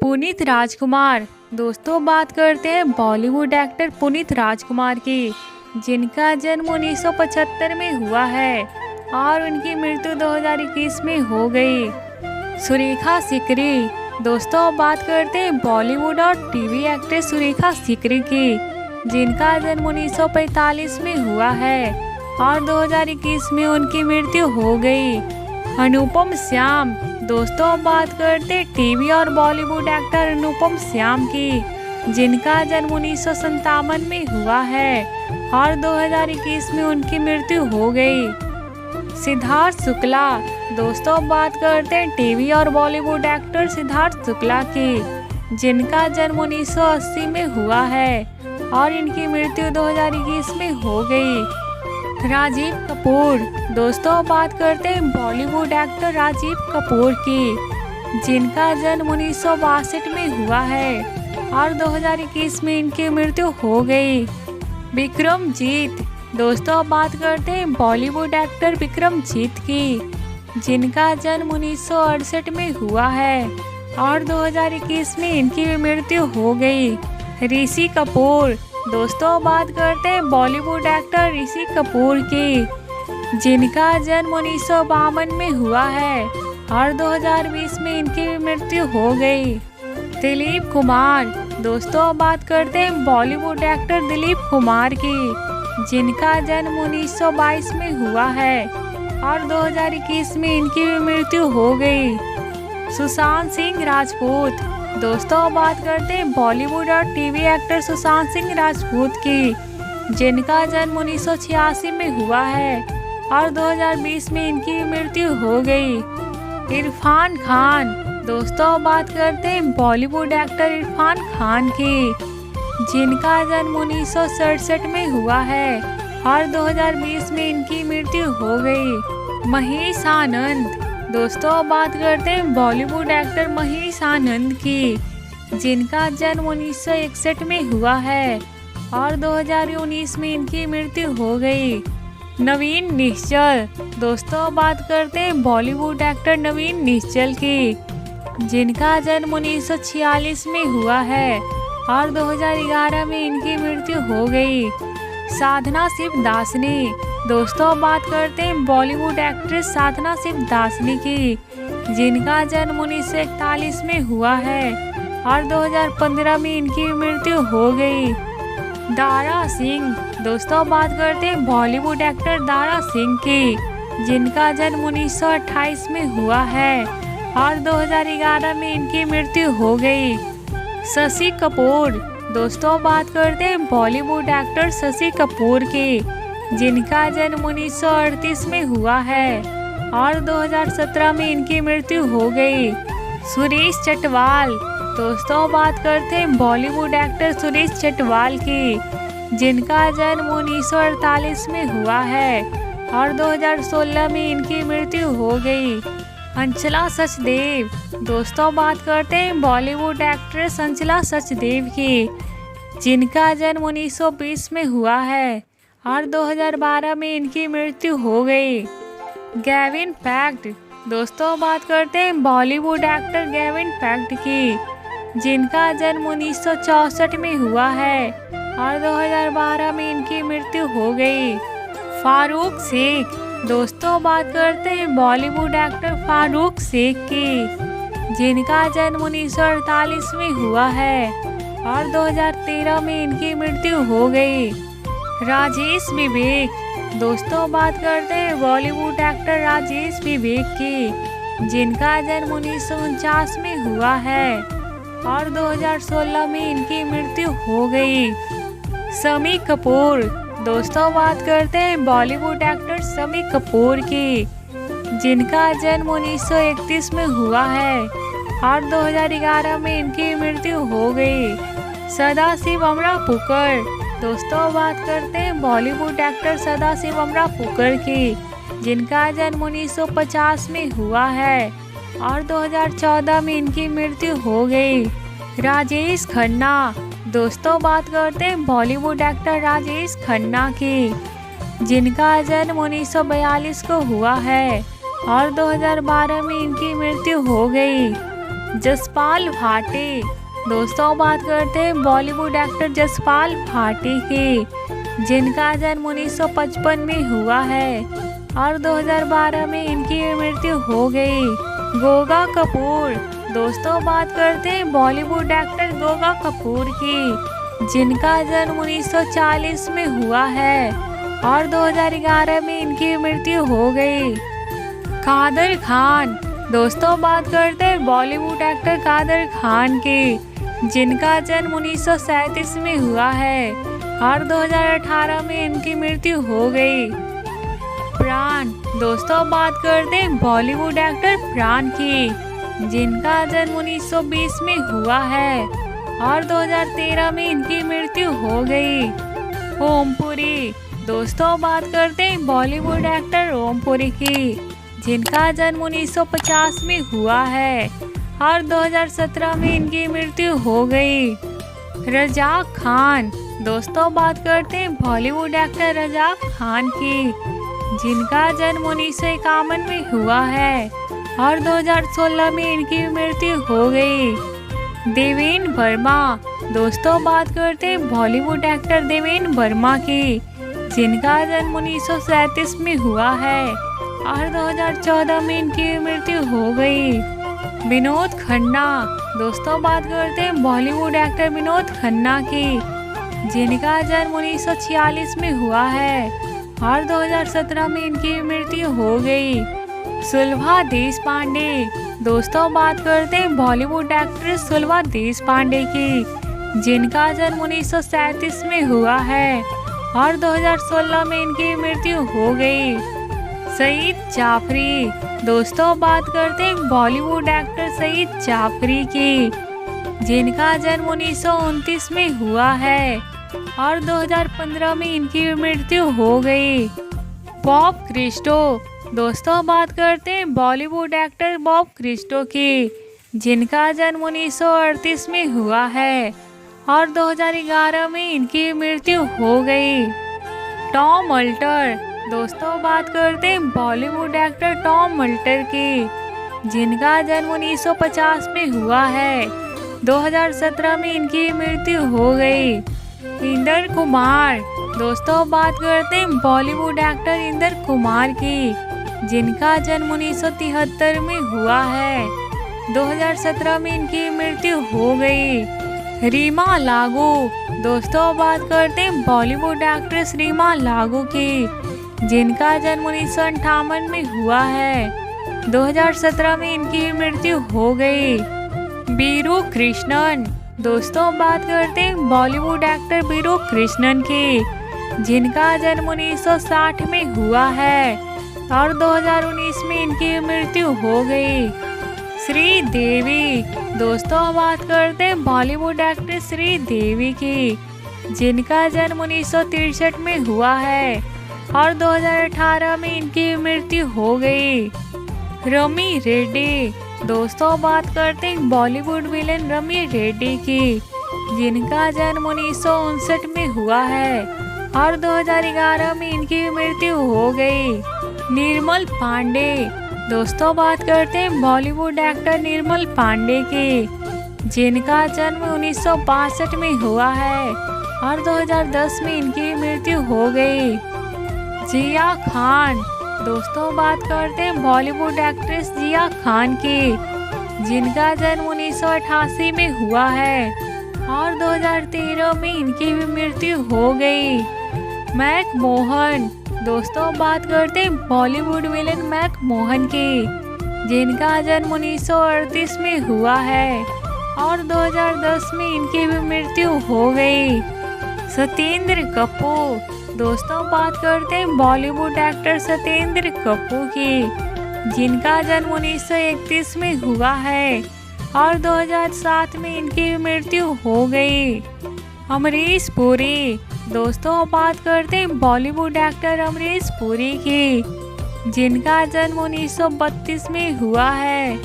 पुनीत राजकुमार। दोस्तों बात करते हैं बॉलीवुड एक्टर पुनीत राजकुमार की, जिनका जन्म 1975 में हुआ है और उनकी मृत्यु 2021 में हो गई। सुरेखा सीकरी। दोस्तों बात करते हैं बॉलीवुड और टीवी एक्ट्रेस सुरेखा सीकरी की, जिनका जन्म 1945 में हुआ है और 2021 में उनकी मृत्यु हो गई। अनुपम श्याम। दोस्तों बात करते टीवी और बॉलीवुड एक्टर अनुपम श्याम की, जिनका जन्म 1957 में हुआ है और 2021 में उनकी मृत्यु हो गई। सिद्धार्थ शुक्ला। दोस्तों बात करते हैं टीवी और बॉलीवुड एक्टर सिद्धार्थ शुक्ला की, जिनका जन्म 1980 में हुआ है और इनकी मृत्यु 2021 में हो गई। राजीव कपूर। दोस्तों बात करते हैं बॉलीवुड एक्टर राजीव कपूर की, जिनका जन्म 1962 में हुआ है और 2021 में इनकी मृत्यु हो गई। विक्रमजीत। दोस्तों बात करते हैं बॉलीवुड एक्टर विक्रमजीत की, जिनका जन्म 1968 में हुआ है और 2021 में इनकी मृत्यु हो गई। ऋषि कपूर। दोस्तों बात करते हैं बॉलीवुड एक्टर ऋषि कपूर की, जिनका जन्म 1952 में हुआ है और 2020 में इनकी मृत्यु हो गई। दिलीप कुमार। दोस्तों बात करते हैं बॉलीवुड एक्टर दिलीप कुमार की, जिनका जन्म 1922 में हुआ है और 2021 में इनकी मृत्यु हो गई। सुशांत सिंह राजपूत। दोस्तों बात करते हैं बॉलीवुड और टीवी एक्टर सुशांत सिंह राजपूत की, जिनका जन्म 1986 में हुआ है और 2020 में इनकी मृत्यु हो गई। इरफान खान। दोस्तों बात करते हैं बॉलीवुड एक्टर इरफान खान की, जिनका जन्म 1967 में हुआ है और 2020 में इनकी मृत्यु हो गई। महेश आनंद। दोस्तों बात करते हैं बॉलीवुड एक्टर महेश आनंद की, जिनका जन्म 1961 में हुआ है और 2019 में इनकी मृत्यु हो गई। नवीन निश्चल। दोस्तों बात करते हैं बॉलीवुड एक्टर नवीन निश्चल की, जिनका जन्म 1946 में हुआ है और 2011 में इनकी मृत्यु हो गई। साधना शिवदासनी। दोस्तों बात करते हैं बॉलीवुड एक्ट्रेस साधना शिवदासनी की, जिनका जन्म 1941 में हुआ है और 2015 में इनकी मृत्यु हो गई। दारा सिंह। दोस्तों बात करते हैं बॉलीवुड एक्टर दारा सिंह की, जिनका जन्म 1928 में हुआ है और 2011 में इनकी मृत्यु हो गई। शशि कपूर। दोस्तों बात करते हैं बॉलीवुड एक्टर शशि कपूर की, जिनका जन्म 1938 में हुआ है और 2017 में इनकी मृत्यु हो गई। सुरेश चटवाल। दोस्तों बात करते हैं बॉलीवुड एक्टर सुरेश चटवाल की, जिनका जन्म 1948 में हुआ है और 2016 में इनकी मृत्यु हो गई। अंचला सचदेव। दोस्तों बात करते हैं बॉलीवुड एक्ट्रेस अंचला सचदेव की, जिनका जन्म 1920 में हुआ है और 2012 में इनकी मृत्यु हो गई। Gavin pact. दोस्तों बात करते हैं बॉलीवुड एक्टर गैविन पैक्ट की, जिनका जन्म 1964 में हुआ है और 2012 में इनकी मृत्यु हो गई। फारूक शेख। दोस्तों बात करते हैं बॉलीवुड एक्टर फारूक शेख की, जिनका जन्म 1948 में हुआ है और 2013 में इनकी मृत्यु हो गई। राजेश विवेक। दोस्तों बात करते हैं बॉलीवुड एक्टर राजेश विवेक की, जिनका जन्म 1949 में हुआ है और 2016 में इनकी मृत्यु हो गई। शम्मी कपूर। दोस्तों बात करते हैं बॉलीवुड एक्टर शम्मी कपूर की, जिनका जन्म 1931 में हुआ है और 2011 में इनकी मृत्यु हो गई। सदाशिव अमरापुकर। दोस्तों बात करते हैं बॉलीवुड एक्टर सदाशिव अमरापुकर की, जिनका जन्म 1950 में हुआ है और 2014 में इनकी मृत्यु हो गई। राजेश खन्ना। दोस्तों बात करते हैं बॉलीवुड एक्टर राजेश खन्ना की, जिनका जन्म 1942 को हुआ है और 2012 में इनकी मृत्यु हो गई। जसपाल भाटी। दोस्तों बात करते हैं बॉलीवुड एक्टर जसपाल भाटी की, जिनका जन्म 1955 में हुआ है और 2012 में इनकी मृत्यु हो गई। गोगा कपूर। दोस्तों बात करते हैं बॉलीवुड एक्टर गोगा कपूर की, जिनका जन्म 1940 में हुआ है और 2011 में इनकी मृत्यु हो गई। कादर खान। दोस्तों बात करते हैं बॉलीवुड एक्टर कादर खान की, जिनका जन्म 1937 में हुआ है और 2018 में इनकी मृत्यु हो गई। प्राण। दोस्तों बात करते हैं बॉलीवुड एक्टर प्राण की, जिनका जन्म 1920 में हुआ है और 2013 में इनकी मृत्यु हो गई। ओमपुरी। दोस्तों बात करते हैं बॉलीवुड एक्टर ओमपुरी की, जिनका जन्म 1950 में हुआ है और 2017 में इनकी मृत्यु हो गई। रजाक खान। दोस्तों बात करते हैं बॉलीवुड एक्टर रजाक खान की, जिनका जन्म 1951 में हुआ है और 2016 में इनकी मृत्यु हो गई। देवेन वर्मा। दोस्तों बात करते हैं बॉलीवुड एक्टर देवेन वर्मा की, जिनका जन्म 1937 में हुआ है और 2014 में इनकी मृत्यु हो गई। विनोद खन्ना। दोस्तों बात करते हैं बॉलीवुड एक्टर विनोद खन्ना की, जिनका जन्म 1946 में हुआ है और 2017 में इनकी मृत्यु हो गई। सुलभा देशपांडे। दोस्तों बात करते हैं बॉलीवुड एक्ट्रेस सुलभा देशपांडे की, जिनका जन्म 1937 में हुआ है और 2016 में इनकी मृत्यु हो गई। सईद जाफरी। दोस्तों बात करते हैं बॉलीवुड एक्टर सईद जाफरी की, जिनका जन्म 1929 में हुआ है और 2015 में इनकी मृत्यु हो गई। Bob Christo. दोस्तों बात करते हैं बॉलीवुड एक्टर बॉब क्रिस्टो की, जिनका जन्म 1938 में हुआ है और 2011 में इनकी मृत्यु हो गई। Tom alter. दोस्तों बात करते हैं बॉलीवुड एक्टर टॉम अल्टर की, जिनका जन्म 1950 में हुआ है, 2017 में इनकी मृत्यु हो गई। इंदर कुमार। दोस्तों बात करते हैं बॉलीवुड एक्टर इंदर कुमार की, जिनका जन्म 1973 में हुआ है, 2017 में इनकी मृत्यु हो गई। रीमा लागू। दोस्तों बात करते हैं बॉलीवुड एक्ट्रेस रीमा लागू की, जिनका जन्म 1958 में हुआ है, 2017 में इनकी मृत्यु हो गई। बीरू कृष्णन। दोस्तों बात करते हैं बॉलीवुड एक्टर बीरू कृष्णन की, जिनका जन्म 1960 में हुआ है और 2019 में इनकी मृत्यु हो गई। श्रीदेवी। दोस्तों बात करते हैं बॉलीवुड एक्ट्रेस श्रीदेवी की, जिनका जन्म 1963 में हुआ है और 2018 में इनकी मृत्यु हो गई। रमी रेड्डी। दोस्तों बात करते हैं बॉलीवुड विलेन रमी रेड्डी की, जिनका जन्म 1959 में हुआ है और 2011 में इनकी मृत्यु हो गई। निर्मल पांडे। दोस्तों बात करते हैं बॉलीवुड एक्टर निर्मल पांडे की, जिनका जन्म 1962 में हुआ है और 2010 में इनकी मृत्यु हो गई। जिया खान। दोस्तों बात करते हैं बॉलीवुड एक्ट्रेस जिया खान की, जिनका जन्म 1988 में हुआ है और 2013 में इनकी भी मृत्यु हो गई। मैक मोहन। दोस्तों बात करते हैं बॉलीवुड विलेन मैक मोहन की, जिनका जन्म 1938 में हुआ है और 2010 में इनकी भी मृत्यु हो गई। सत्येंद्र कपूर। दोस्तों बात करते हैं बॉलीवुड एक्टर सत्येंद्र कपूर की, जिनका जन्म 1931 में हुआ है और 2007 में इनकी मृत्यु हो गई। अमरीश पुरी। दोस्तों बात करते हैं बॉलीवुड एक्टर अमरीश पुरी की, जिनका जन्म 1932 में हुआ है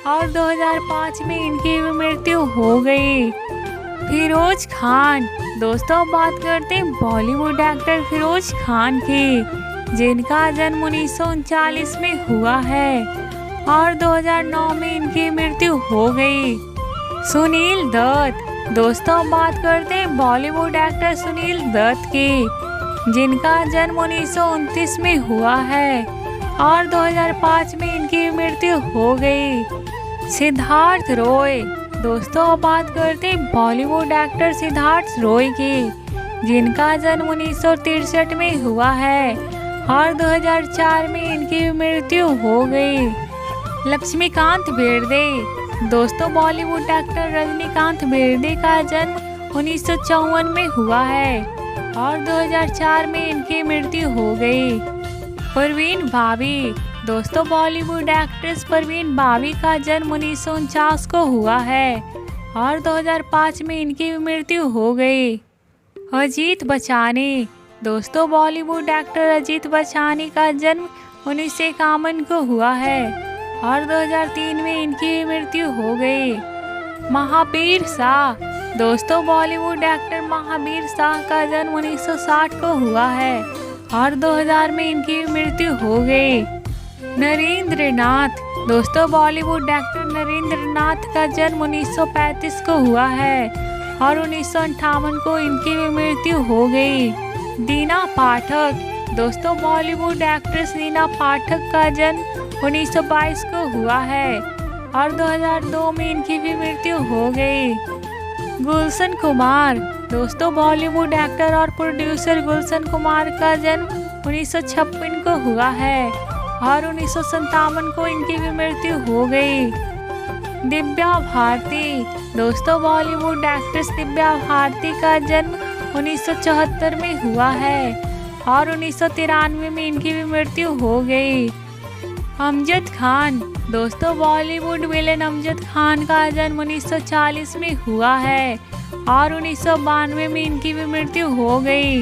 और 2005 में इनकी मृत्यु हो गई। फिरोज खान। दोस्तों बात करते हैं बॉलीवुड एक्टर फिरोज खान की, जिनका जन्म 1939 में हुआ है और 2009 में इनकी मृत्यु हो गई। सुनील दत्त। दोस्तों बात करते हैं बॉलीवुड एक्टर सुनील दत्त की, जिनका जन्म 1929 में हुआ है और 2005 में इनकी मृत्यु हो गई। सिद्धार्थ रॉय। दोस्तों बात करते हैं बॉलीवुड एक्टर सिद्धार्थ रॉय की, जिनका जन्म 1963 में हुआ है और 2004 में इनकी मृत्यु हो गई। लक्ष्मीकांत बेर्डे। दोस्तों बॉलीवुड एक्टर रजनीकांत बेर्डे का जन्म 1954 में हुआ है और 2004 में इनकी मृत्यु हो गई। परवीन बावी। दोस्तों बॉलीवुड एक्ट्रेस परवीन बावी का जन्म 1949 को हुआ है और 2005 में इनकी मृत्यु हो गई। अजीत बच्चन। दोस्तों बॉलीवुड एक्टर अजीत बच्चन का जन्म 1951 को हुआ है और 2003 में इनकी मृत्यु हो गई। महावीर शाह। दोस्तों बॉलीवुड एक्टर महावीर शाह का जन्म 1960 को हुआ है और 2000 में इनकी मृत्यु हो गई। नरेंद्र नाथ। दोस्तों बॉलीवुड एक्टर नरेंद्र नाथ का जन्म 1935 को हुआ है और 1958 को इनकी मृत्यु हो गई। दीना पाठक। दोस्तों बॉलीवुड एक्ट्रेस दीना पाठक का जन्म 1922 को हुआ है और 2002 में इनकी भी मृत्यु हो गई। गुलशन कुमार। दोस्तों बॉलीवुड एक्टर और प्रोड्यूसर गुलशन कुमार का जन्म 1956 को हुआ है और 1957 को इनकी भी मृत्यु हो गई। दिव्या भारती। दोस्तों बॉलीवुड एक्ट्रेस दिव्या भारती का जन्म 1974 में हुआ है और 1993 में इनकी भी मृत्यु हो गई। अमजद खान। दोस्तों बॉलीवुड विलेन अमजद खान का जन्म 1940 में हुआ है और 1992 में इनकी भी मृत्यु हो गई।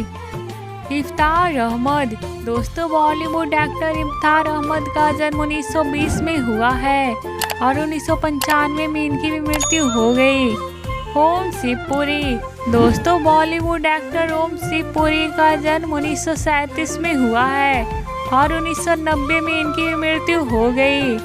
इफ्तार अहमद। दोस्तों बॉलीवुड एक्टर इफ्तार अहमद का जन्म 1920 में हुआ है और 1995 में इनकी भी मृत्यु हो गई। ओम शिवपुरी। दोस्तों बॉलीवुड एक्टर ओम शिवपुरी का जन्म 1937 में हुआ है और 1990 में इनकी मृत्यु हो गई।